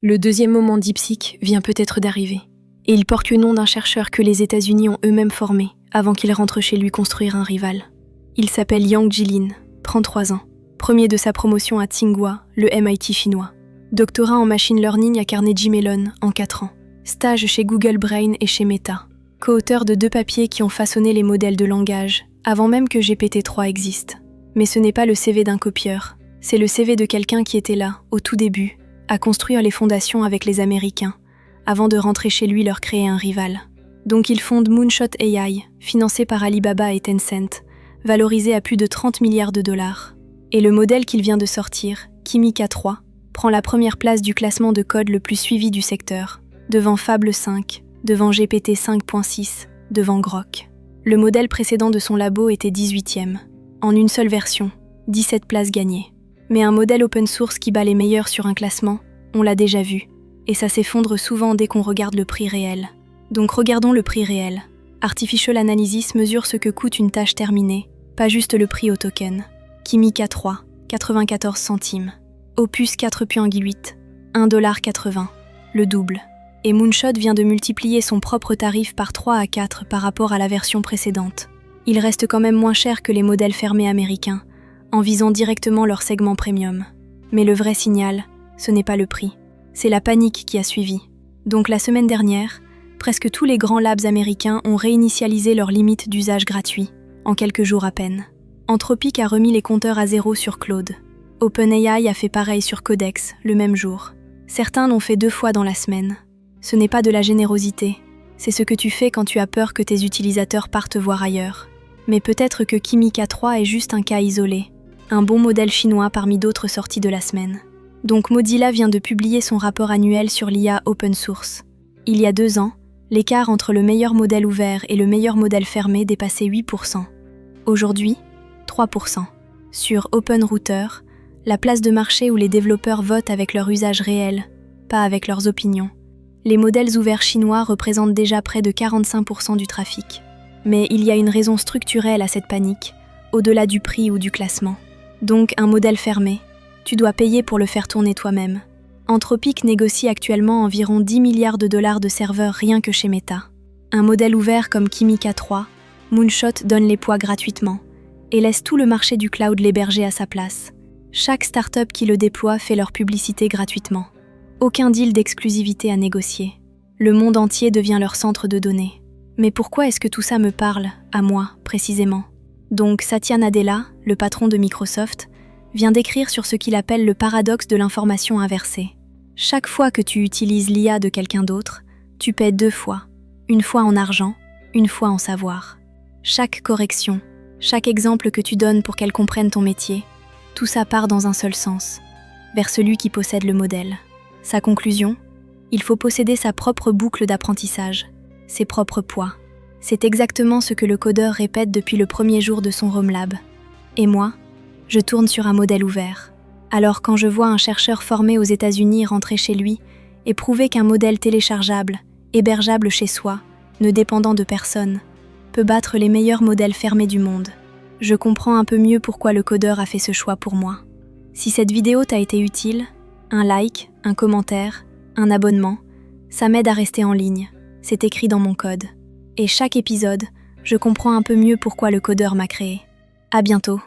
Le deuxième moment DeepSeek vient peut-être d'arriver. Et il porte le nom d'un chercheur que les États-Unis ont eux-mêmes formé avant qu'il rentre chez lui construire un rival. Il s'appelle Yang Jilin, 33 ans, premier de sa promotion à Tsinghua, le MIT chinois. Doctorat en machine learning à Carnegie Mellon en 4 ans. Stage chez Google Brain et chez Meta. Co-auteur de 2 papiers qui ont façonné les modèles de langage, avant même que GPT-3 existe. Mais ce n'est pas le CV d'un copieur, c'est le CV de quelqu'un qui était là, au tout début, à construire les fondations avec les Américains, avant de rentrer chez lui leur créer un rival. Donc il fonde Moonshot AI, financé par Alibaba et Tencent, valorisé à plus de 30 milliards de dollars. Et le modèle qu'il vient de sortir, Kimi K3, prend la première place du classement de code le plus suivi du secteur, devant Fable 5, devant GPT 5.6, devant Grok. Le modèle précédent de son labo était 18e, en une seule version, 17 places gagnées. Mais un modèle open source qui bat les meilleurs sur un classement, on l'a déjà vu, et ça s'effondre souvent dès qu'on regarde le prix réel. Donc regardons le prix réel. Artificial Analysis mesure ce que coûte une tâche terminée, pas juste le prix au token. Kimi K3, 94 centimes. Opus 4.8, 1,80$, le double. Et Moonshot vient de multiplier son propre tarif par 3 à 4 par rapport à la version précédente. Il reste quand même moins cher que les modèles fermés américains, en visant directement leur segment premium. Mais le vrai signal, ce n'est pas le prix, c'est la panique qui a suivi. Donc la semaine dernière, presque tous les grands labs américains ont réinitialisé leurs limites d'usage gratuit, en quelques jours à peine. Anthropic a remis les compteurs à zéro sur Claude. OpenAI a fait pareil sur Codex, le même jour. Certains l'ont fait 2 fois dans la semaine. Ce n'est pas de la générosité, c'est ce que tu fais quand tu as peur que tes utilisateurs partent voir ailleurs. Mais peut-être que Kimi K3 est juste un cas isolé, un bon modèle chinois parmi d'autres sorties de la semaine. Donc Mozilla vient de publier son rapport annuel sur l'IA open source. Il y a 2 ans, l'écart entre le meilleur modèle ouvert et le meilleur modèle fermé dépassait 8%. Aujourd'hui, 3%. Sur OpenRouter, la place de marché où les développeurs votent avec leur usage réel, pas avec leurs opinions. Les modèles ouverts chinois représentent déjà près de 45% du trafic. Mais il y a une raison structurelle à cette panique, au-delà du prix ou du classement. Donc un modèle fermé, tu dois payer pour le faire tourner toi-même. Anthropic négocie actuellement environ 10 milliards de dollars de serveurs rien que chez Meta. Un modèle ouvert comme Kimi K3, Moonshot donne les poids gratuitement et laisse tout le marché du cloud l'héberger à sa place. Chaque start-up qui le déploie fait leur publicité gratuitement. Aucun deal d'exclusivité à négocier. Le monde entier devient leur centre de données. Mais pourquoi est-ce que tout ça me parle, à moi, précisément? Donc Satya Nadella, le patron de Microsoft, vient d'écrire sur ce qu'il appelle le paradoxe de l'information inversée. Chaque fois que tu utilises l'IA de quelqu'un d'autre, tu paies 2 fois. Une fois en argent, une fois en savoir. Chaque correction, chaque exemple que tu donnes pour qu'elle comprenne ton métier, tout ça part dans un seul sens, vers celui qui possède le modèle. Sa conclusion, il faut posséder sa propre boucle d'apprentissage, ses propres poids. C'est exactement ce que le codeur répète depuis le premier jour de son Home Lab. Et moi, je tourne sur un modèle ouvert. Alors quand je vois un chercheur formé aux États-Unis rentrer chez lui et prouver qu'un modèle téléchargeable, hébergeable chez soi, ne dépendant de personne, peut battre les meilleurs modèles fermés du monde, je comprends un peu mieux pourquoi le codeur a fait ce choix pour moi. Si cette vidéo t'a été utile, un like, un commentaire, un abonnement, ça m'aide à rester en ligne. C'est écrit dans mon code. Et chaque épisode, je comprends un peu mieux pourquoi le codeur m'a créé. À bientôt.